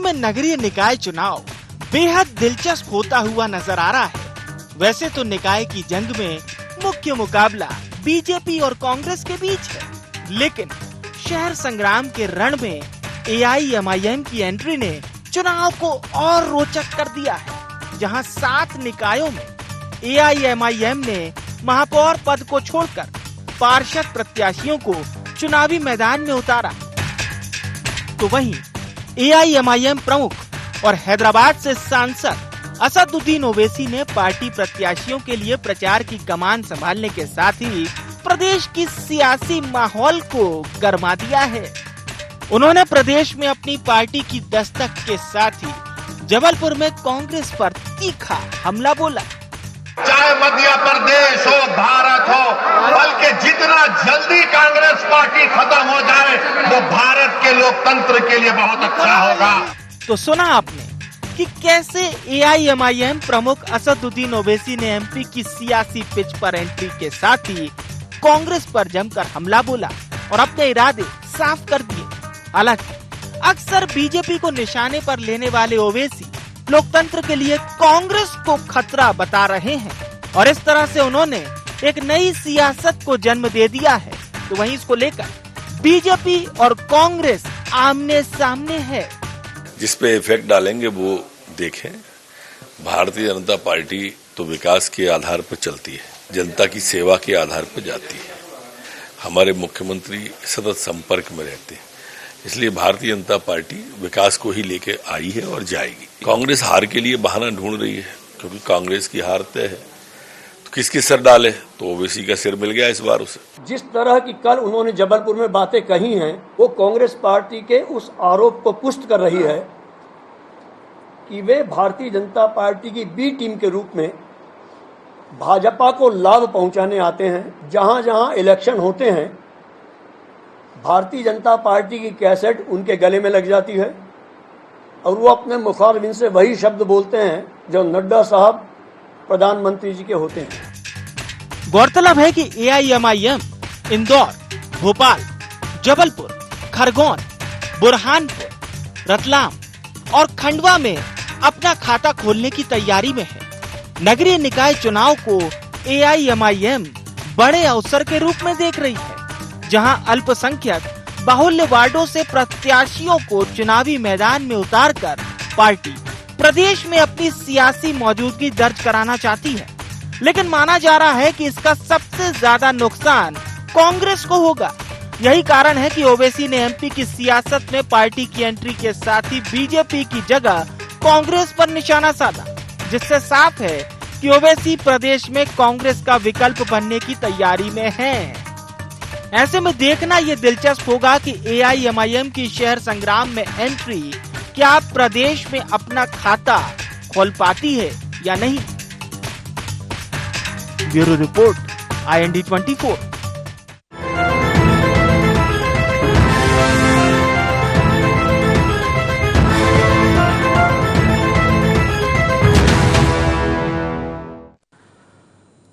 में नगरीय निकाय चुनाव बेहद दिलचस्प होता हुआ नजर आ रहा है। वैसे तो निकाय की जंग में मुख्य मुकाबला बीजेपी और कांग्रेस के बीच है, लेकिन शहर संग्राम के रण में एआईएमआईएम की एंट्री ने चुनाव को और रोचक कर दिया है, जहां 7 निकायों में एआईएमआईएम ने महापौर पद को छोड़कर पार्षद प्रत्याशियों को चुनावी मैदान में उतारा। तो वहीं एआईएमआईएम प्रमुख और हैदराबाद से सांसद असदुद्दीन ओवैसी ने पार्टी प्रत्याशियों के लिए प्रचार की कमान संभालने के साथ ही प्रदेश की सियासी माहौल को गरमा दिया है। उन्होंने प्रदेश में अपनी पार्टी की दस्तक के साथ ही जबलपुर में कांग्रेस पर तीखा हमला बोला। चाहे मध्य प्रदेश हो, भारत हो, बल्कि जितना जल्दी कांग्रेस पार्टी खत्म हो जाए वो भारत के लोकतंत्र के लिए बहुत अच्छा होगा। तो सुना आपने कि कैसे एआईएमआईएम प्रमुख असदुद्दीन ओवैसी ने एमपी की सियासी पिच पर एंट्री के साथ ही कांग्रेस पर जमकर हमला बोला और अपने इरादे साफ कर दिए। हालांकि अक्सर बीजेपी को निशाने पर लेने वाले ओवैसी लोकतंत्र के लिए कांग्रेस को खतरा बता रहे हैं और इस तरह से उन्होंने एक नई सियासत को जन्म दे दिया है। तो वहीं इसको लेकर बीजेपी और कांग्रेस आमने सामने है। जिस पे इफेक्ट डालेंगे वो देखें। भारतीय जनता पार्टी तो विकास के आधार पर चलती है, जनता की सेवा के आधार पर जाती है। हमारे मुख्यमंत्री सतत संपर्क में रहते हैं, इसलिए भारतीय जनता पार्टी विकास को ही लेके आई है और जाएगी। कांग्रेस हार के लिए बहाना ढूंढ रही है, क्योंकि कांग्रेस की हार तय है। तो किसके सिर डाले, तो ओवैसी का सिर मिल गया इस बार उसे। जिस तरह की कल उन्होंने जबलपुर में बातें कही हैं, वो कांग्रेस पार्टी के उस आरोप को पुष्ट कर रही है कि वे भारतीय जनता पार्टी की बी टीम के रूप में भाजपा को लाभ पहुंचाने आते हैं। जहां जहां इलेक्शन होते हैं, भारतीय जनता पार्टी की कैसेट उनके गले में लग जाती है और वो अपने मुखारबिन से वही शब्द बोलते हैं जो नड्डा साहब प्रधानमंत्री जी के होते हैं। गौरतलब है कि एआईएमआईएम इंदौर, भोपाल, जबलपुर, खरगोन, बुरहानपुर, रतलाम और खंडवा में अपना खाता खोलने की तैयारी में है। नगरीय निकाय चुनाव को एआईएमआईएम बड़े अवसर के रूप में देख रही है, जहां अल्पसंख्यक बाहुल्य वार्डों से प्रत्याशियों को चुनावी मैदान में उतारकर पार्टी प्रदेश में अपनी सियासी मौजूदगी दर्ज कराना चाहती है। लेकिन माना जा रहा है कि इसका सबसे ज्यादा नुकसान कांग्रेस को होगा। यही कारण है कि ओवैसी ने एमपी की सियासत में पार्टी की एंट्री के साथ ही बीजेपी की जगह कांग्रेस पर निशाना साधा, जिससे साफ है कि ओवैसी प्रदेश में कांग्रेस का विकल्प बनने की तैयारी में है। ऐसे में देखना ये दिलचस्प होगा कि एआईएमआईएम की शहर संग्राम में एंट्री क्या प्रदेश में अपना खाता खोल पाती है या नहीं। Bureau report, IND 24।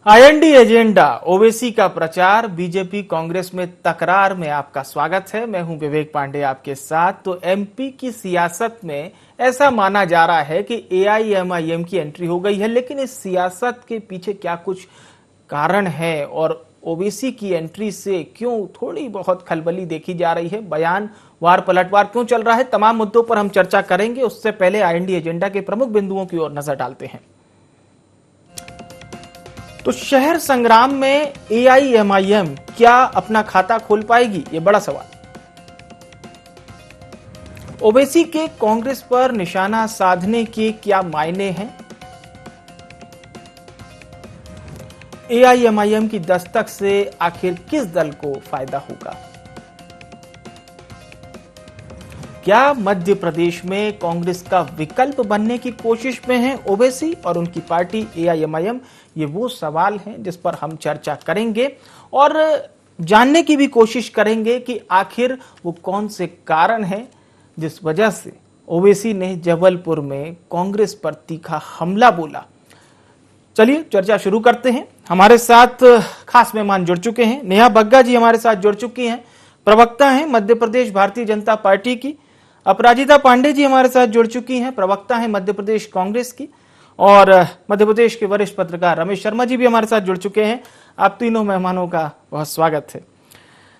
IND agenda, Owaisi का प्रचार, बीजेपी कांग्रेस में तकरार में आपका स्वागत है। मैं हूं विवेक पांडे आपके साथ। तो एमपी की सियासत में ऐसा माना जा रहा है कि एआईएमआईएम की एंट्री हो गई है, लेकिन इस सियासत के पीछे क्या कुछ कारण है और ओवैसी की एंट्री से क्यों थोड़ी बहुत खलबली देखी जा रही है, बयान वार पलटवार क्यों चल रहा है, तमाम मुद्दों पर हम चर्चा करेंगे। उससे पहले IND एजेंडा के प्रमुख बिंदुओं की ओर नजर डालते हैं। तो शहर संग्राम में एआईएमआईएम क्या अपना खाता खोल पाएगी, ये बड़ा सवाल। ओवैसी के कांग्रेस पर निशाना साधने के क्या मायने हैं? एआईएमआईएम की दस्तक से आखिर किस दल को फायदा होगा? क्या मध्य प्रदेश में कांग्रेस का विकल्प बनने की कोशिश में है ओवैसी और उनकी पार्टी एआईएमआईएम? ये वो सवाल हैं जिस पर हम चर्चा करेंगे और जानने की भी कोशिश करेंगे कि आखिर वो कौन से कारण हैं जिस वजह से ओवैसी ने जबलपुर में कांग्रेस पर तीखा हमला बोला। चलिए चर्चा शुरू करते हैं। हमारे साथ खास मेहमान जुड़ चुके हैं। नेहा बग्गा जी हमारे साथ जुड़ चुकी हैं, प्रवक्ता हैं मध्य प्रदेश भारतीय जनता पार्टी की। अपराजिता पांडे जी हमारे साथ जुड़ चुकी हैं, प्रवक्ता हैं मध्य प्रदेश कांग्रेस की, और मध्य प्रदेश के वरिष्ठ पत्रकार रमेश शर्मा जी भी हमारे साथ जुड़ चुके हैं। आप तीनों मेहमानों का बहुत स्वागत है।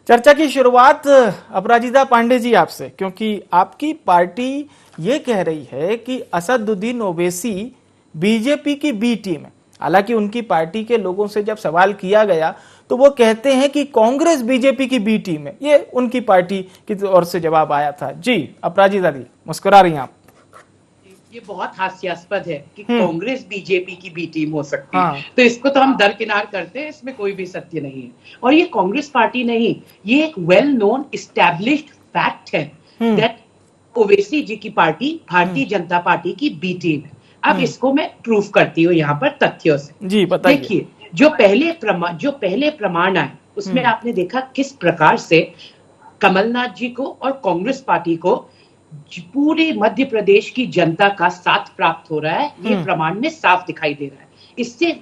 चर्चा की शुरुआत अपराजिता पांडे जी आपसे, क्योंकि आपकी पार्टी ये कह रही है कि असदुद्दीन ओवैसी बीजेपी की बी टीम है। हालांकि उनकी पार्टी के लोगों से जब सवाल किया गया तो वो कहते हैं कि कांग्रेस बीजेपी की बी टीम है। ये उनकी पार्टी की ओर से जवाब आया था। जी अपराजिता जी, मुस्कुरा रही हैं आप। ये बहुत हास्यास्पद है कि कांग्रेस बीजेपी की बी टीम हो सकती है। तो इसको तो हम दरकिनार करते हैं, इसमें कोई भी सत्य नहीं है। और ये कांग्रेस पार्टी नहीं, ये एक वेल नोन एस्टैब्लिश्ड फैक्ट है दैट ओवैसी जी की पार्टी भारतीय जनता पार्टी की बी टीम है। अब इसको मैं प्रूफ करती हूँ यहाँ पर तथ्यों से। जी बताइए। देखिए, जो पहले प्रमाण आए उसमें आपने देखा किस प्रकार से कमलनाथ जी को और कांग्रेस पार्टी को पूरे मध्य प्रदेश की जनता का साथ प्राप्त हो रहा है। ये प्रमाण में साफ दिखाई दे रहा है। इससे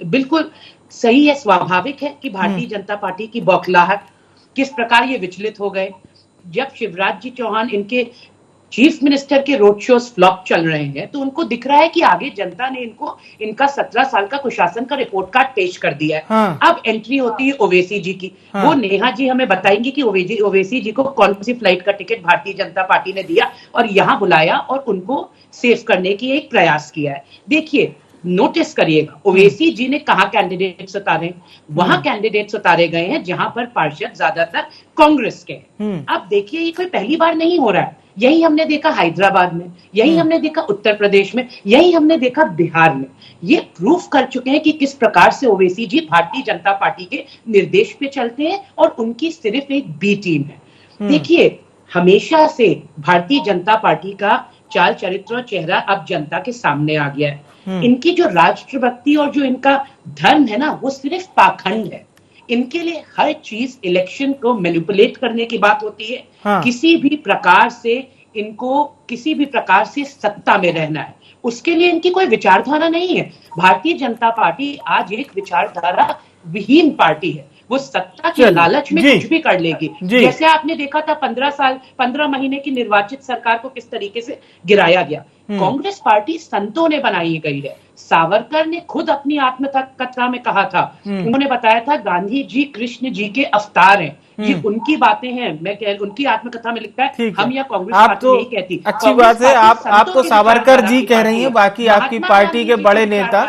बिल्कुल सही है, स्वाभाविक है कि भारतीय जनता पार्टी की बौखलाहट किस प्रकार ये विचलित हो गए। जब शिवराज जी चौहान इनके चीफ मिनिस्टर के रोड शोज फ्लॉप चल रहे हैं तो उनको दिख रहा है कि आगे जनता ने इनका 17 साल का कुशासन का रिपोर्ट कार्ड पेश कर दिया है। अब एंट्री होती है ओवैसी जी की। वो नेहा जी हमें बताएंगी कि ओवैसी जी को कौन सी फ्लाइट का टिकट भारतीय जनता पार्टी ने दिया और यहाँ बुलाया और उनको सेव करने की एक प्रयास किया है। देखिए, नोटिस करिएगा, ओवैसी जी ने कहा कैंडिडेट्स उतारे, वहां कैंडिडेट्स उतारे गए हैं जहां पर पार्षद ज्यादातर कांग्रेस के। अब देखिए, ये कोई पहली बार नहीं हो रहा है। यही हमने देखा हैदराबाद में, यही हमने देखा उत्तर प्रदेश में, यही हमने देखा बिहार में। ये प्रूफ कर चुके हैं कि किस प्रकार से ओवैसी जी भारतीय जनता पार्टी के निर्देश पे चलते हैं और उनकी सिर्फ एक बी टीम है। देखिए, हमेशा से भारतीय जनता पार्टी का चाल चरित्र और चेहरा अब जनता के सामने आ गया है। इनकी जो राष्ट्रभक्ति और जो इनका धर्म है ना, वो सिर्फ पाखंड है। इनके लिए हर चीज इलेक्शन को मैनिपुलेट करने की बात होती है। किसी भी प्रकार से इनको किसी भी प्रकार से सत्ता में रहना है, उसके लिए इनकी कोई विचारधारा नहीं है। भारतीय जनता पार्टी आज एक विचारधारा विहीन पार्टी है। वो सत्ता के लालच में कुछ भी कर लेगी। जैसे आपने देखा था 15 महीने की निर्वाचित सरकार को किस तरीके से गिराया गया। कांग्रेस पार्टी संतों ने बनाई गई है। सावरकर ने खुद अपनी आत्मकथा में कहा था, उन्होंने बताया था गांधी जी कृष्ण जी के अवतार हैं। ये उनकी बातें हैं। उनकी आत्मकथा में लिखता है, हम या कांग्रेस पार्टी नहीं कहती। अच्छी बात है, आप तो सावरकर जी कह रही हैं, बाकी आपकी पार्टी के बड़े नेता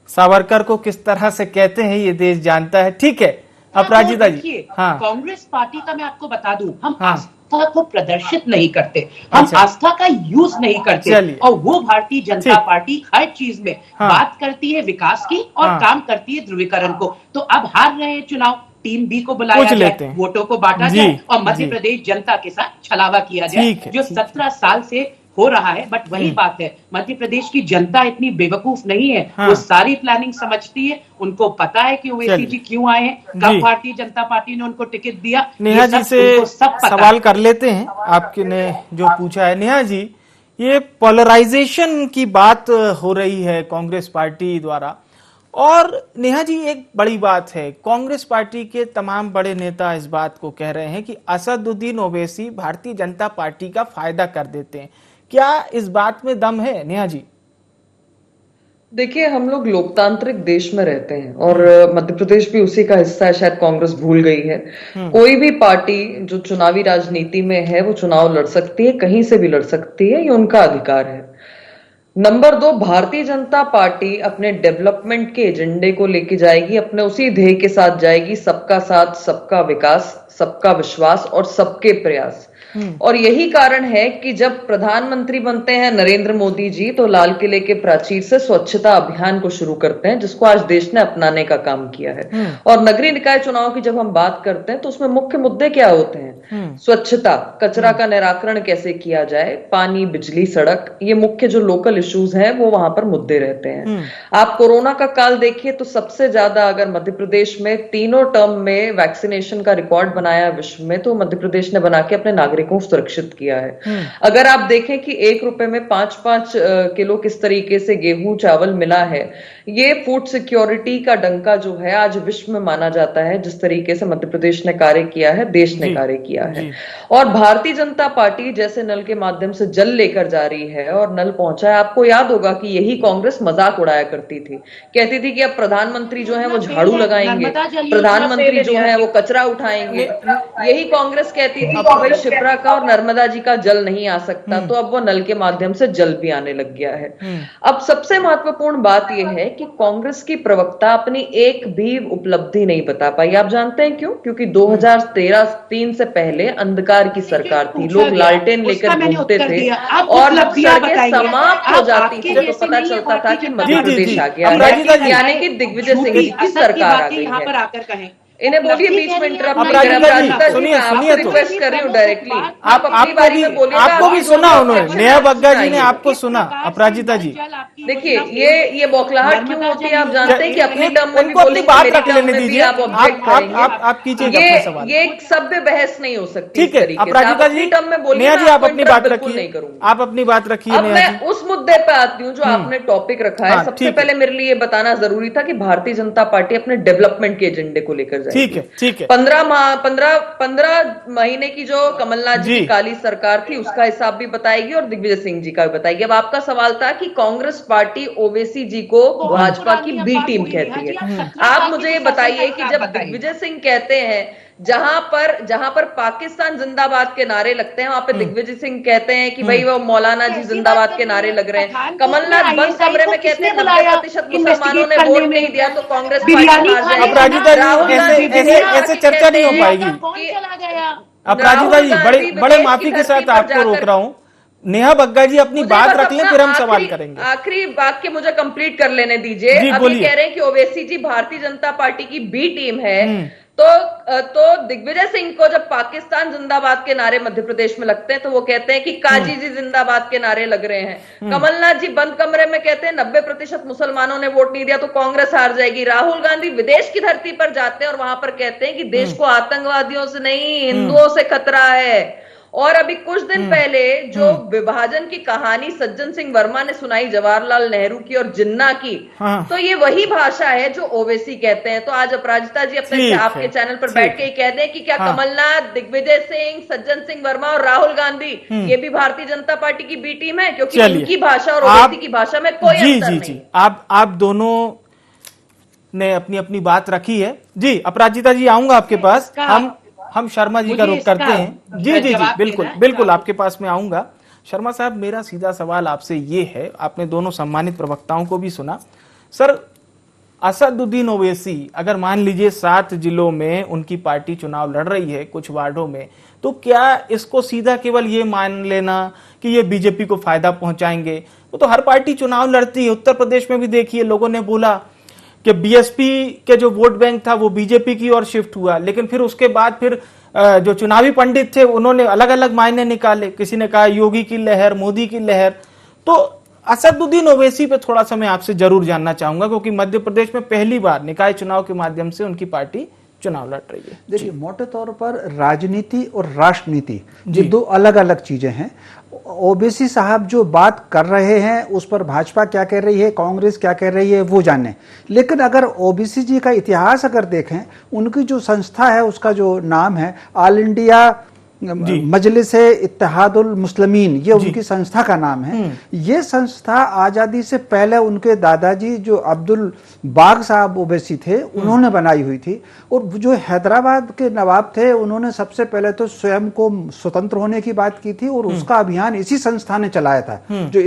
सावरकर को किस तरह से कहते हैं ये देश जानता है। ठीक है अपराजिता जी। कांग्रेस पार्टी का मैं आपको बता दूं, हम आस्था को प्रदर्शित नहीं करते, हम आस्था का यूज नहीं करते। और वो भारतीय जनता पार्टी हर चीज में बात करती है विकास की और काम करती है ध्रुवीकरण को। तो अब हार रहे हैं चुनाव, टीम बी को बुलाया जाए, वोटों को बांटा जाए और मध्य प्रदेश जनता के साथ छलावा किया जाए, जो 17 साल से हो रहा है। बट वही बात है, मध्य प्रदेश की जनता इतनी बेवकूफ नहीं है। वो सारी प्लानिंग समझती है, उनको पता है कि ओवैसी जी क्यों आए हैं, कब भारतीय जनता पार्टी ने उनको टिकट दिया। नेहा जी से सवाल कर लेते हैं, आपके ने जो पूछा है। नेहा जी, ये पोलराइजेशन की बात हो रही है कांग्रेस पार्टी द्वारा, और नेहा जी एक बड़ी बात है, कांग्रेस पार्टी के तमाम बड़े नेता इस बात को कह रहे हैं कि असदुद्दीन ओवैसी भारतीय जनता पार्टी का फायदा कर देते हैं। क्या इस बात में दम है नेहा जी? देखिए, हम लोग लोकतांत्रिक देश में रहते हैं और मध्य प्रदेश भी उसी का हिस्सा है। शायद कांग्रेस भूल गई है। कोई भी पार्टी जो चुनावी राजनीति में है वो चुनाव लड़ सकती है, कहीं से भी लड़ सकती है, ये उनका अधिकार है। नंबर 2, भारतीय जनता पार्टी अपने डेवलपमेंट के एजेंडे को लेके जाएगी, अपने उसी ध्येय के साथ जाएगी, सबका साथ, सबका विकास, सबका विश्वास और सबके प्रयास। और यही कारण है कि जब प्रधानमंत्री बनते हैं नरेंद्र मोदी जी, तो लाल किले के प्राचीर से स्वच्छता अभियान को शुरू करते हैं, जिसको आज देश ने अपनाने का काम किया है। और नगरीय निकाय चुनाव की जब हम बात करते हैं तो उसमें मुख्य मुद्दे क्या होते हैं? स्वच्छता, कचरा का निराकरण कैसे किया जाए, पानी, बिजली, सड़क, ये मुख्य जो लोकल इश्यूज हैं वो वहां पर मुद्दे रहते हैं। आप कोरोना का काल देखिए तो सबसे ज्यादा अगर मध्य प्रदेश में तीनों टर्म में वैक्सीनेशन का रिकॉर्ड बनाया विश्व में, तो मध्य प्रदेश ने बना के अपने नागरिक नागरिकों को सुरक्षित किया है। अगर आप देखें कि 1 रुपए में 5-5 किलो किस तरीके से गेहूं चावल मिला है, ये फूड सिक्योरिटी का डंका जो है आज विश्व में माना जाता है। जिस तरीके से मध्य प्रदेश ने कार्य किया है, देश ने कार्य किया है। और भारतीय जनता पार्टी जैसे नल के माध्यम से जल लेकर जा रही है और नल पहुंचा है। आपको याद होगा कि यही कांग्रेस मजाक उड़ाया करती थी, कहती थी कि अब प्रधानमंत्री जो है वो झाड़ू लगाएंगे, प्रधानमंत्री जो है वो कचरा उठाएंगे। यही कांग्रेस कहती थी कि भाई शिप्रा का और नर्मदा जी का जल नहीं आ सकता, तो अब वो नल के माध्यम से जल भी आने लग गया है। अब सबसे महत्वपूर्ण बात यह है कि कांग्रेस की प्रवक्ता अपनी एक भी उपलब्धि नहीं बता पाई। आप जानते हैं क्यों? क्योंकि 2013 से पहले अंधकार की सरकार थी, लोग लालटेन लेकर घूमते थे और जब सड़कें समाप्त हो जाती थी तो पता चलता था कि मध्य प्रदेश आ गया है, यानी कि दिग्विजय सिंह जी की सरकार आ गई है। इन्हें बोलिए बीच में इंटरप्ट नहीं करें। सुनिए रिक्वेस्ट कर रही हूँ डायरेक्टली, आप अपनी बारी में बोलिए। आपको भी सुना उन्होंने, नेहा बग्गा जी ने आपको सुना। अपराजिता जी देखिए, ये बौखलाहट क्यों होती है? आप जानते हैं कि अपनी टर्म में भी अपनी बात रख लेने दीजिए, आप ऑब्जेक्ट करेंगे। आप कीजिए सवाल। ये एक सभ्य बहस नहीं हो सकती। ठीक है अपराजिता जी, टर्म में बोलिए, नेहा जी आप अपनी बात रखिए, नहीं करूंगी। आप अपनी बात रखिए। अब मैं उस मुद्दे पे आती हूँ जो आपने टॉपिक रखा है। सबसे पहले मेरे लिए बताना जरूरी था कि भारतीय जनता पार्टी अपने डेवलपमेंट के एजेंडे को लेकर जाएगी। ठीक है। 15 महीने की जो कमलनाथ जी की काली सरकार थी उसका हिसाब भी बताएगी और दिग्विजय सिंह जी का भी बताएगी। अब आपका सवाल था कि कांग्रेस पार्टी ओवैसी जी को भाजपा की बी टीम कहती है। आप मुझे ये बताइए कि जब दिग्विजय सिंह कहते हैं जहां पर पाकिस्तान जिंदाबाद के नारे लगते हैं, वहां पे दिग्विजय सिंह कहते हैं कि भाई वो मौलाना जी जिंदाबाद के नारे लग रहे हैं। कमलनाथ बंद कमरे में कहते हैं 90% मुसलमानों ने वोट नहीं दिया तो कांग्रेस पार्टी। अपराजिता ऐसे चर्चा नहीं हो पाएगी। अपराजिता जी बड़े माफी के साथ आपको रोक रहा हूँ। नेहा बग्गा जी अपनी बात रख लें, फिर हम सवाल करेंगे। आखिरी वाक्य मुझे कंप्लीट कर लेने दीजिए। अब ये कह रहे हैं कि ओवैसी जी भारतीय जनता पार्टी की बी टीम है, तो दिग्विजय सिंह को जब पाकिस्तान जिंदाबाद के नारे मध्य प्रदेश में लगते हैं तो वो कहते हैं कि काजी जी जिंदाबाद के नारे लग रहे हैं। कमलनाथ जी बंद कमरे में कहते हैं 90% मुसलमानों ने वोट नहीं दिया तो कांग्रेस हार जाएगी। राहुल गांधी विदेश की धरती पर जाते हैं और वहां पर कहते हैं कि देश को आतंकवादियों से नहीं हिंदुओं से खतरा है। और अभी कुछ दिन पहले जो विभाजन की कहानी सज्जन सिंह वर्मा ने सुनाई जवाहरलाल नेहरू की और जिन्ना की, तो ये वही भाषा है जो ओवैसी कहते हैं। तो आज अपराजिता जी अपने आपके चैनल पर बैठ के कह दें कि क्या कमलनाथ, दिग्विजय सिंह, सज्जन सिंह वर्मा और राहुल गांधी ये भी भारतीय जनता पार्टी की बी टीम है? क्योंकि उनकी भाषा और ओवैसी की भाषा में कोई अंतर नहीं। आप दोनों ने अपनी अपनी बात रखी है। जी अपराजिता जी आऊंगा आपके पास, हम शर्मा जी का रुख करते हैं। जी बिल्कुल आपके पास में आऊंगा। शर्मा साहब मेरा सीधा सवाल आपसे ये है, आपने दोनों सम्मानित प्रवक्ताओं को भी सुना। सर असदुद्दीन ओवैसी अगर मान लीजिए 7 जिलों में उनकी पार्टी चुनाव लड़ रही है कुछ वार्डों में, तो क्या इसको सीधा केवल ये मान लेना कि ये बीजेपी को फायदा पहुंचाएंगे? वो तो हर पार्टी चुनाव लड़ती है। उत्तर प्रदेश में भी देखिए लोगों ने बोला कि बीएसपी के जो वोट बैंक था वो बीजेपी की ओर शिफ्ट हुआ, लेकिन फिर उसके बाद फिर जो चुनावी पंडित थे उन्होंने अलग अलग मायने निकाले। किसी ने कहा योगी की लहर, मोदी की लहर। तो असदुद्दीन ओवैसी पे थोड़ा सा मैं आपसे जरूर जानना चाहूंगा, क्योंकि मध्य प्रदेश में पहली बार निकाय चुनाव के माध्यम से उनकी पार्टी चुनाव लड़ रही है। देखिए मोटे तौर पर राजनीति और राष्ट्रनीति ये दो अलग अलग चीजें हैं। ओवैसी साहब जो बात कर रहे हैं उस पर भाजपा क्या कह रही है, कांग्रेस क्या कह रही है वो जाने। लेकिन अगर ओवैसी जी का इतिहास अगर देखें, उनकी जो संस्था है उसका जो नाम है ऑल इंडिया मजलिस-ए-इत्तेहादुल मुस्लिमीन, ये उनकी संस्था का नाम है। ये संस्था आजादी से पहले उनके दादाजी जो अब्दुल बाग साहब ओवैसी थे उन्होंने बनाई हुई थी। और जो हैदराबाद के नवाब थे उन्होंने सबसे पहले तो स्वयं को स्वतंत्र होने की बात की थी और उसका अभियान इसी संस्था ने चलाया था। जो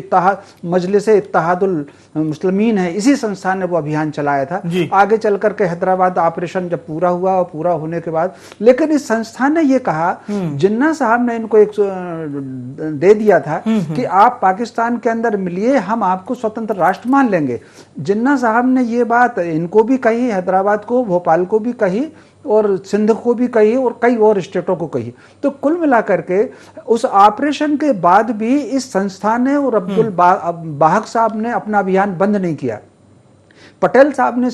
मजलिस-ए-इत्तेहादुल मुस्लिमीन है, इसी संस्था ने वो अभियान चलाया था। आगे चल करके हैदराबाद ऑपरेशन जब पूरा हुआ और पूरा होने के बाद, लेकिन इस संस्था ने ये कहा, जिन्ना साहब ने इनको एक दे दिया था कि आप पाकिस्तान के अंदर मिलिए, हम आपको स्वतंत्र राष्ट्र मान लेंगे। जिन्ना साहब ने ये बात इनको भी कही, हैदराबाद को, भोपाल को भी कही और सिंध को भी कही और कई और स्टेटों को कही। तो कुल मिलाकर के उस ऑपरेशन के बाद भी इस संस्था ने और अब्दुल बाग साहब ने अपना अभियान बंद नहीं किया। पटेल साहब ने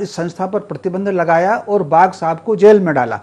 इस संस्था पर प्रतिबंध लगाया और बाग साहब को जेल में डाला।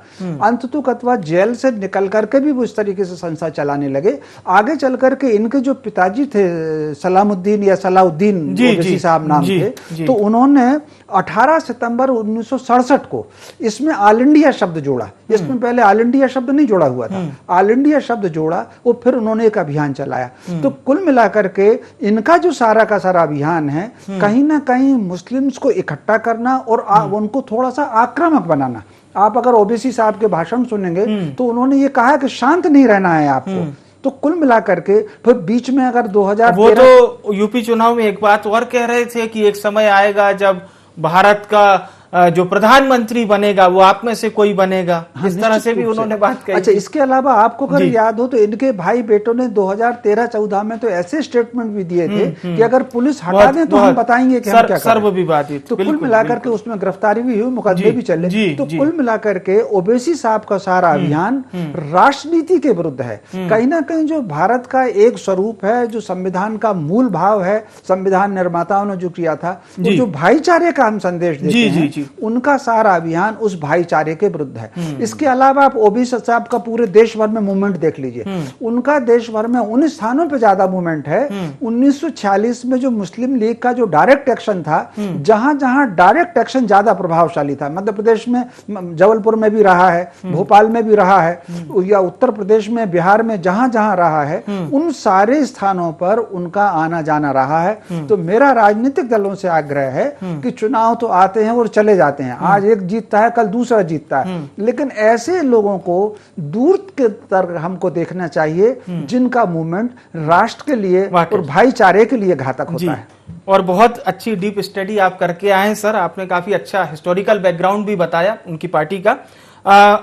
अंततः जेल से निकल करके भी वो इस तरीके से संस्था चलाने लगे। आगे चल करके इनके जो पिताजी थे सलामुद्दीन या सलाउद्दीन ओवैसी साहब नाम थे, तो उन्होंने 18 सितंबर 1967 को इसमें ऑल इंडिया शब्द जोड़ा। इसमें पहले ऑल इंडिया शब्द नहीं जोड़ा हुआ था, ऑल इंडिया शब्द जोड़ा, वो फिर उन्होंने एक अभियान चलाया। तो कुल मिलाकर के इनका जो सारा का सारा अभियान है, कहीं ना कहीं मुस्लिम्स को इकट्ठा करना और उनको थोड़ा सा आक्रामक बनाना। आप अगर ओवैसी साहब के भाषण सुनेंगे तो उन्होंने ये कहा कि शांत नहीं रहना है आपको। तो कुल मिलाकर के फिर बीच में अगर 2013 वो तो यूपी चुनाव में एक बात और कह रहे थे कि एक समय आएगा जब भारत का जो प्रधानमंत्री बनेगा वो आप में से कोई बनेगा। इस तरह से भी उन्होंने बात कही। अच्छा, इसके अलावा आपको अगर याद हो तो इनके भाई बेटों ने 2013-14 में तो ऐसे स्टेटमेंट भी दिए थे कि अगर पुलिस हटा दें तो हम बताएंगे कि हम क्या करें। तो कुल मिलाकर के उसमें गिरफ्तारी भी हुई, मुकदमे भी चले। तो कुल मिलाकर के ओवैसी साहब का सारा अभियान राजनीति के विरुद्ध है। कहीं ना कहीं जो भारत का एक स्वरूप है, जो संविधान का मूल भाव है, संविधान निर्माताओं ने जो किया था, जो भाईचारे का हम संदेश देते हैं, उनका सारा अभियान उस भाईचारे के विरुद्ध है। इसके अलावा आप ओवैसी साहब का पूरे देश भर में मूवमेंट देख लीजिए। उनका देश भर में 19 स्थानों पे ज्यादा मूवमेंट है। 1946 में जो मुस्लिम लीग का जो डायरेक्ट एक्शन था, जहां जहां डायरेक्ट एक्शन ज्यादा प्रभावशाली था, मध्य प्रदेश में जबलपुर में भी रहा है, भोपाल में भी रहा है, या उत्तर प्रदेश में, बिहार में, जहां जहां रहा है, उन सारे स्थानों पर उनका आना जाना रहा है। तो मेरा राजनीतिक दलों से आग्रह है कि चुनाव तो आते हैं और चले जाते हैं, आज एक जीतता है कल दूसरा जीतता है, लेकिन ऐसे लोगों को दूर के तरफ हमको देखना चाहिए जिनका मूवमेंट राष्ट्र के लिए और भाईचारे के लिए घातक होता है। और बहुत अच्छी डीप स्टडी आप करके आए हैं सर, आपने काफी अच्छा हिस्टोरिकल बैकग्राउंड भी बताया उनकी पार्टी का।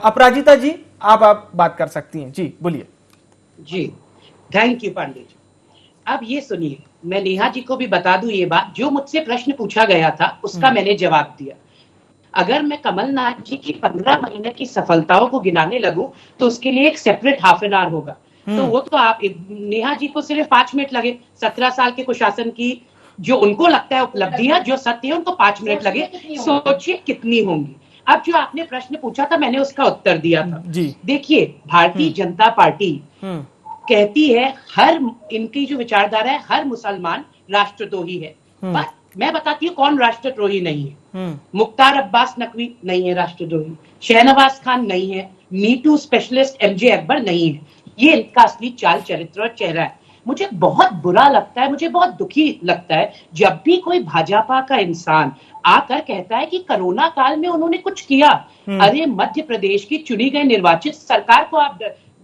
अपराजिता जी आप बात कर सकती हैं, जी बोलिए। जी थैंक यू पांडे जी। अब ये सुनिए, मैं नेहा जी को भी बता दूं ये बात, जो मुझसे प्रश्न पूछा गया था उसका मैंने जवाब दिया। अगर मैं कमलनाथ जी की 15 महीने की सफलताओं को गिनाने लगूं तो उसके लिए एक सेपरेट हाफ एन आवर होगा। तो वो तो आप नेहा जी को सिर्फ 5 मिनट लगे, 17 साल के कुशासन की जो उनको लगता है उपलब्धियां जो सत्य है उनको 5 मिनट लगे, सोचिए कितनी होंगी। अब जो आपने प्रश्न पूछा था मैंने उसका उत्तर दिया था। देखिए, भारतीय जनता पार्टी कहती है हर इनकी जो विचारधारा है हर मुसलमान राष्ट्रद्रोही है, पर मैं बताती हूँ कौन राष्ट्रद्रोही नहीं है। मुख्तार अब्बास नकवी नहीं है राष्ट्रद्रोही, शहनवाज खान नहीं है, मीटू स्पेशलिस्ट एमजे अकबर नहीं है। ये इनका असली चाल चरित्र और चेहरा है। मुझे बहुत बुरा लगता है, मुझे बहुत दुखी लगता है जब भी कोई भाजपा का इंसान आकर कहता है कि कोरोना काल में उन्होंने कुछ किया। अरे मध्य प्रदेश की चुनी गई निर्वाचित सरकार को आप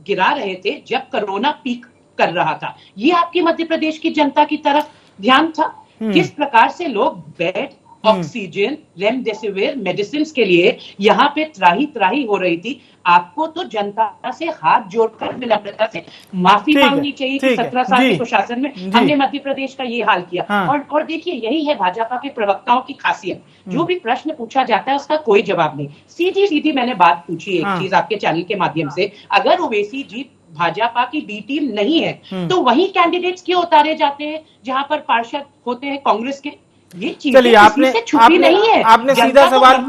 गिरा रहे थे जब कोरोना पीक कर रहा था। ये आपकी मध्य प्रदेश की जनता की तरफ ध्यान था? किस प्रकार से लोग बेड, ऑक्सीजन, रेमडेसिविर मेडिसिन के लिए यहाँ पे त्राही त्राही हो रही थी। आपको तो जनता से हाथ जोड़कर विनम्रता से माफी मांगनी चाहिए कि 17 साल के प्रशासन में हमने मध्य प्रदेश का ये हाल किया। और देखिए, यही है भाजपा के प्रवक्ताओं की खासियत, जो भी प्रश्न पूछा जाता है उसका कोई जवाब नहीं। सीधी सीधी मैंने बात पूछी एक चीज आपके चैनल के माध्यम से, अगर ओवैसी जी भाजपा की बी टीम नहीं है तो वही कैंडिडेट्स क्यों उतारे जाते हैं जहां पर पार्षद होते हैं कांग्रेस के? ये चीज चलिए, आपने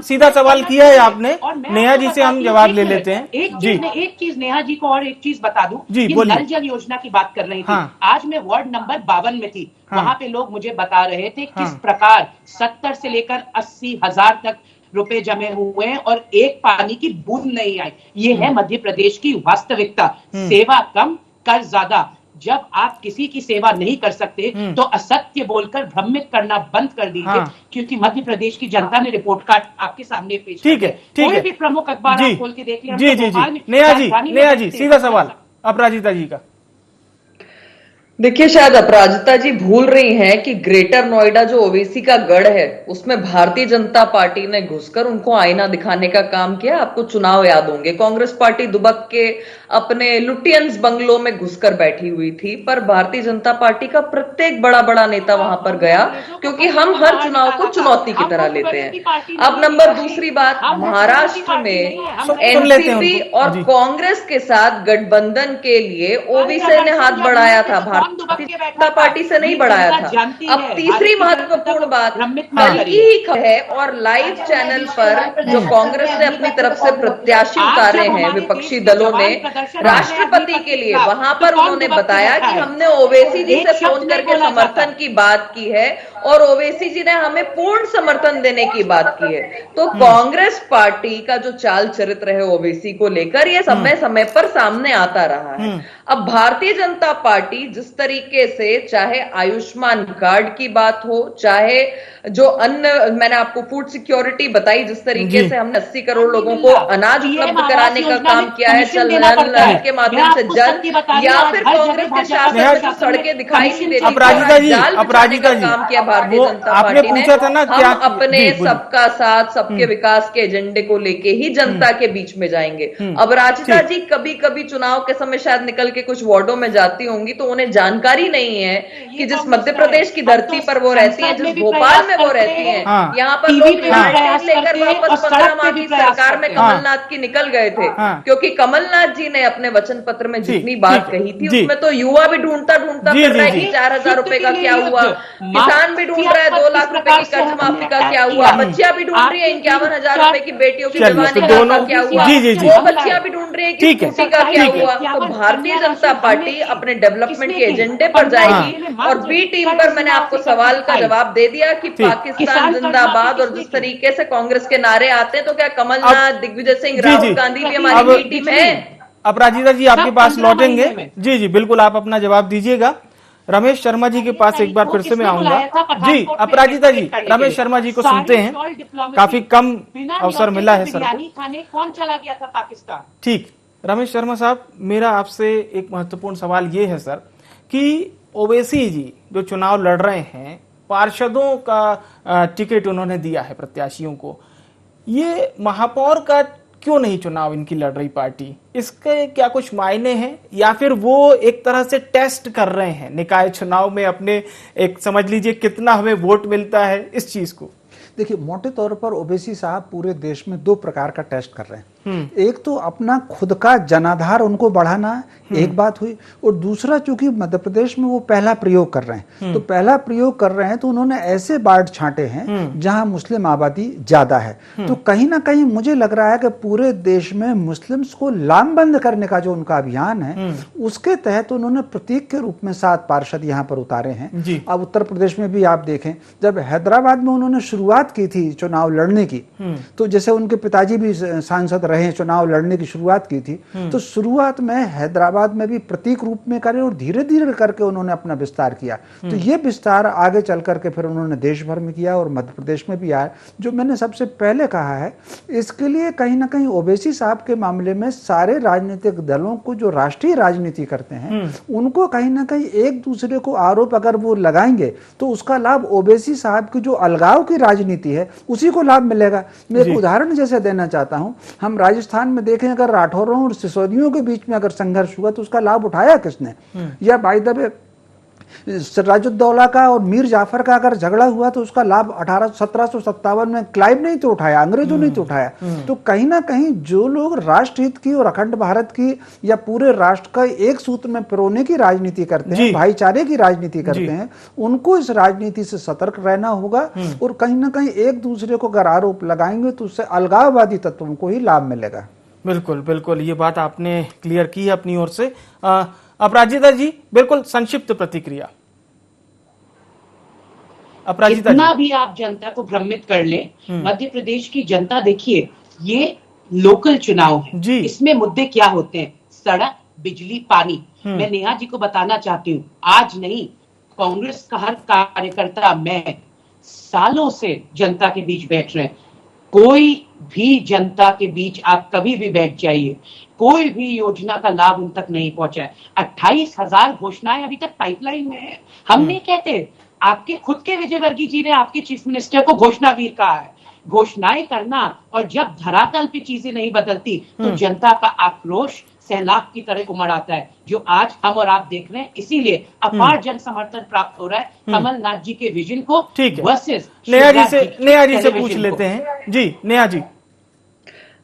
सीधा सवाल किया है आपने। नेहा जी से हम जवाब ले लेते हैं। एक चीज नेहा जी को और एक चीज बता दूं, नल जल योजना की बात कर रही थी। आज मैं वार्ड नंबर 52 में थी, वहां पे लोग मुझे बता रहे थे किस प्रकार 70 से लेकर 80 हजार तक रुपए जमे हुए हैं और एक पानी की बूंद नहीं आई। ये है मध्य प्रदेश की वास्तविकता। सेवा कम, कर ज्यादा। जब आप किसी की सेवा नहीं कर सकते तो असत्य बोलकर भ्रमित करना बंद कर दीजिए, क्योंकि मध्य प्रदेश की जनता ने रिपोर्ट कार्ड आपके सामने पेश किया है। कोई भी प्रमुख अखबार आप खोल के देख लें। नेहा जी सीधा सवाल अपराजिता जी का। देखिए, शायद अपराजिता जी भूल रही हैं कि ग्रेटर नोएडा जो ओवैसी का गढ़ है उसमें भारतीय जनता पार्टी ने घुसकर उनको आईना दिखाने का काम किया। आपको चुनाव याद होंगे, कांग्रेस पार्टी दुबक के अपने लुटियंस बंगलों में घुसकर बैठी हुई थी, पर भारतीय जनता पार्टी का प्रत्येक बड़ा बड़ा नेता वहां पर गया, क्योंकि हम हर चुनाव को चुनौती की तरह लेते हैं। अब नंबर दूसरी बात, महाराष्ट्र में एनसीपी और कांग्रेस के साथ गठबंधन के लिए ओवैसी ने हाथ बढ़ाया था। जनता पार्टी से नहीं बढ़ाया था। अब तीसरी महत्वपूर्ण बात कल की ही है और लाइव चैनल पर जो कांग्रेस ने अपनी तरफ से प्रत्याशी उतारे हैं विपक्षी दलों ने राष्ट्रपति के लिए, वहां पर उन्होंने बताया कि हमने ओवैसी जी से फोन करके समर्थन की बात की है और ओवैसी जी ने हमें पूर्ण समर्थन देने की बात की है। तो कांग्रेस पार्टी का जो चाल चरित्र है ओवैसी को लेकर ये समय समय पर सामने आता रहा है। अब भारतीय जनता पार्टी जिस तरीके से, चाहे आयुष्मान कार्ड की बात हो, चाहे जो अन्न, मैंने आपको फूड सिक्योरिटी बताई, जिस तरीके से हमने 80 करोड़ लोगों को अनाज उपलब्ध कराने का काम किया है, जल नल के माध्यम से जल, या फिर कांग्रेस के शासन में जो सड़कें दिखाई नहीं देती, अपराजिता जी काम किया भारतीय जनता पार्टी ने। हम अपने सबका साथ, सबके विकास के एजेंडे को लेके ही जनता के बीच में जाएंगे। अपराजिता जी कभी कभी चुनाव के समय शायद निकल के कुछ वार्डों में जाती होंगी तो उन्हें जानकारी नहीं है कि जिस मध्य प्रदेश की धरती पर वो रहती है, जिस भोपाल में वो रहती है, यहाँ पर लोग लेकर वापस 15 माह की सरकार में कमलनाथ की निकल गए थे, क्योंकि कमलनाथ जी ने अपने वचन पत्र में जितनी बात कही थी उसमें तो युवा भी ढूंढता फिर रहा है कि 4,000 रुपए का क्या हुआ, किसान भी ढूंढ रहा है 2 लाख रुपए की कर्ज माफी का क्या हुआ, बच्चियां भी ढूंढ रही है 51,000 रुपए की बेटियों की जवानी का क्या हुआ, वो बच्चियां भी ढूंढ रही है कि खुशी का क्या हुआ। तो भारतीय जनता पार्टी अपने डेवलपमेंट के एजेंडे पर जाएगी और बी टीम पर मैंने आपको सवाल का जवाब दे दिया कि पाकिस्तान जिंदाबाद और जिस तरीके से कांग्रेस के नारे आते हैं तो क्या कमलनाथ, दिग्विजय सिंह, राहुल गांधी भी हमारी बी टीम है? अपराजिता जी आपके पास लौटेंगे। जी जी बिल्कुल, आप अपना जवाब दीजिएगा। रमेश शर्मा जी के पास एक बार फिर से मैं आऊंगा। जी अपराजिता जी, रमेश शर्मा जी को सुनते हैं, काफी कम अवसर मिला है सर को। कौन चला गया था पाकिस्तान? ठीक, रमेश शर्मा साहब, मेरा आपसे एक महत्वपूर्ण सवाल ये है सर कि ओवैसी जी जो चुनाव लड़ रहे हैं, पार्षदों का टिकट उन्होंने दिया है प्रत्याशियों को, ये महापौर का क्यों नहीं चुनाव इनकी लड़ रही पार्टी? इसके क्या कुछ मायने हैं या फिर वो एक तरह से टेस्ट कर रहे हैं निकाय चुनाव में अपने, एक समझ लीजिए कितना हमें वोट मिलता है इस चीज को? देखिए, मोटे तौर पर ओवैसी साहब पूरे देश में 2 प्रकार का टेस्ट कर रहे हैं। एक तो अपना खुद का जनाधार उनको बढ़ाना है, एक बात हुई, और दूसरा चूंकि मध्य प्रदेश में वो पहला प्रयोग कर रहे हैं, तो पहला प्रयोग कर रहे हैं तो उन्होंने ऐसे वार्ड छांटे हैं जहां मुस्लिम आबादी ज्यादा है। तो कहीं ना कहीं मुझे लग रहा है कि पूरे देश में मुस्लिम्स को लामबंद करने का जो उनका अभियान है उसके तहत उन्होंने प्रतीक के रूप में 7 पार्षद यहाँ पर उतारे हैं। अब उत्तर प्रदेश में भी आप देखें, जब हैदराबाद में उन्होंने शुरुआत की थी चुनाव लड़ने की, तो जैसे उनके पिताजी भी सांसद रहे, चुनाव लड़ने की शुरुआत की थी, तो शुरुआत में हैदराबाद में भी प्रतीक रूप में करे और धीरे धीरे करके उन्होंने अपना विस्तार किया। तो ये विस्तार आगे चल करके फिर उन्होंने देश भर में किया और मध्य प्रदेश में भी आया। जो मैंने सबसे पहले कहा है, इसके लिए कहीं ना कहीं ओवैसी साहब के मामले में सारे राजनीतिक दलों को जो राष्ट्रीय राजनीति करते हैं उनको कहीं ना कहीं एक दूसरे को आरोप अगर वो लगाएंगे तो उसका लाभ ओवैसी साहब की जो अलगाव की राजनीति है उसी को लाभ मिलेगा। मैं एक उदाहरण जैसे देना चाहता हूं, हम राजस्थान में देखें, अगर राठौरों और सिसोदियों के बीच में अगर संघर्ष हुआ तो उसका लाभ उठाया किसने? या बाय द वे सिराजुद्दौला का और मीर जाफर का अगर झगड़ा हुआ तो उसका लाभ 1757 में क्लाइव नहीं तो उठाया, अंग्रेजों नहीं तो उठाया। तो कहीं ना कहीं जो लोग राष्ट्र हित की और अखंड भारत की या पूरे राष्ट्र का एक सूत्र में पिरोने की राजनीति करते हैं, भाईचारे की राजनीति करते हैं, उनको इस राजनीति से सतर्क रहना होगा और कहीं ना कहीं एक दूसरे को अगर आरोप लगाएंगे तो उससे अलगाववादी तत्वों को ही लाभ मिलेगा। बिल्कुल बिल्कुल, ये बात आपने क्लियर की है अपनी ओर से। अपराजिता जी बिल्कुल संक्षिप्त प्रतिक्रिया। अपराजिता जी, जितना भी आप जनता को भ्रमित कर ले, मध्य प्रदेश की जनता देखिए, ये लोकल चुनाव है जी। इसमें मुद्दे क्या होते हैं? सड़क, बिजली, पानी। मैं नेहा जी को बताना चाहती हूँ, आज नहीं, कांग्रेस का हर कार्यकर्ता, मैं सालों से जनता के बीच बैठ रहे हैं। कोई भी जनता के बीच आप कभी भी बैठ जाइए, कोई भी योजना का लाभ उन तक नहीं पहुंचा है। 28,000 घोषणाएं अभी तक पाइपलाइन में है। हम नहीं कहते, आपके खुद के विजयवर्गीय जी ने आपके चीफ मिनिस्टर को घोषणावीर कहा है। घोषणाएं करना और जब धरातल पे चीजें नहीं बदलती तो जनता का आक्रोश सैलाब की तरह उमड़ आता है, जो आज हम और आप देख रहे हैं। इसीलिए अपार जन समर्थन प्राप्त हो रहा है कमलनाथ जी के विजन को। ठीक है, वर्सेस नेहा जी से पूछ लेते हैं। जी नेहा जी।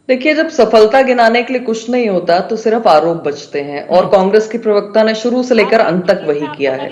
देखिए, जब सफलता गिनाने के लिए कुछ नहीं होता तो सिर्फ आरोप बचते हैं, और कांग्रेस की प्रवक्ता ने शुरू से लेकर अंत तक वही किया है।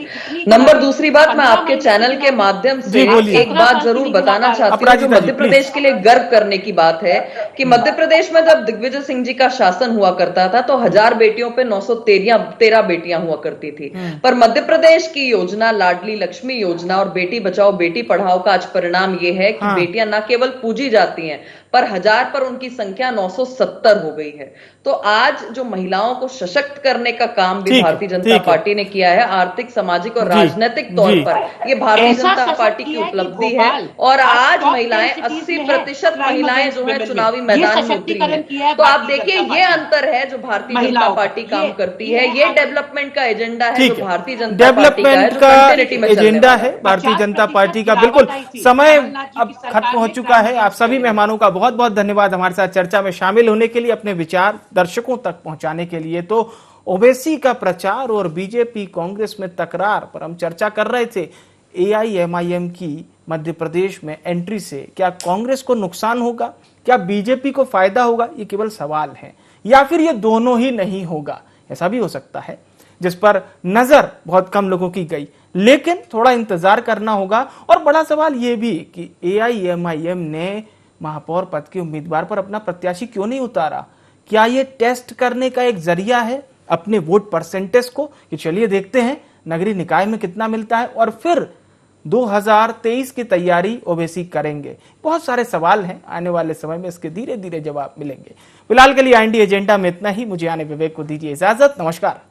नंबर दूसरी बात, मैं आपके चैनल के माध्यम से एक बात जरूर बताना चाहती हूँ जो मध्य प्रदेश के लिए गर्व करने की बात है कि मध्य प्रदेश में जब दिग्विजय सिंह जी का शासन हुआ करता था तो 1000 बेटियों पे 913 बेटियां हुआ करती थी, पर मध्य प्रदेश की योजना लाडली लक्ष्मी योजना और बेटी बचाओ बेटी पढ़ाओ का आज परिणाम ये है कि बेटियां न केवल पूजी जाती हैं पर 1000 पर उनकी संख्या 970 हो गई है। तो आज जो महिलाओं को सशक्त करने का काम भी भारतीय जनता पार्टी ने किया है, आर्थिक, सामाजिक और राजनीतिक तौर पर, ये भारतीय जनता पार्टी की उपलब्धि है। और आज महिलाएं 80% महिलाएं जो है चुनावी मैदान में उतरी हैं। तो आप देखिए, ये अंतर है जो भारतीय जनता पार्टी काम करती है। ये डेवलपमेंट का एजेंडा है जो भारतीय जनता पार्टी का है, जो कंटिन्यूटी में एजेंडा है भारतीय जनता पार्टी का। बिल्कुल, समय अब खत्म हो चुका है। आप सभी मेहमानों का बहुत बहुत धन्यवाद हमारे साथ चर्चा में शामिल होने के लिए, अपने विचार दर्शकों तक पहुंचाने के लिए। तो ओवैसी का प्रचार और बीजेपी कांग्रेस में तकरार पर हम चर्चा कर रहे थे। एआईएमआईएम की मध्य प्रदेश में एंट्री से क्या कांग्रेस को नुकसान होगा, क्या बीजेपी को फायदा होगा, ये केवल सवाल है, या फिर ये दोनों ही नहीं होगा, ऐसा भी हो सकता है, जिस पर नजर बहुत कम लोगों की गई। लेकिन थोड़ा इंतजार करना होगा। और बड़ा सवाल यह भी कि एआईएमआईएम ने महापौर पद के उम्मीदवार पर अपना प्रत्याशी क्यों नहीं उतारा? क्या यह टेस्ट करने का एक जरिया है अपने वोट परसेंटेज को कि चलिए देखते हैं नगरीय निकाय में कितना मिलता है और फिर 2023 की तैयारी ओवैसी करेंगे? बहुत सारे सवाल हैं, आने वाले समय में इसके धीरे धीरे जवाब मिलेंगे। फिलहाल के लिए IND एजेंडा में इतना ही। मुझे आने विवेक को दीजिए इजाजत। नमस्कार।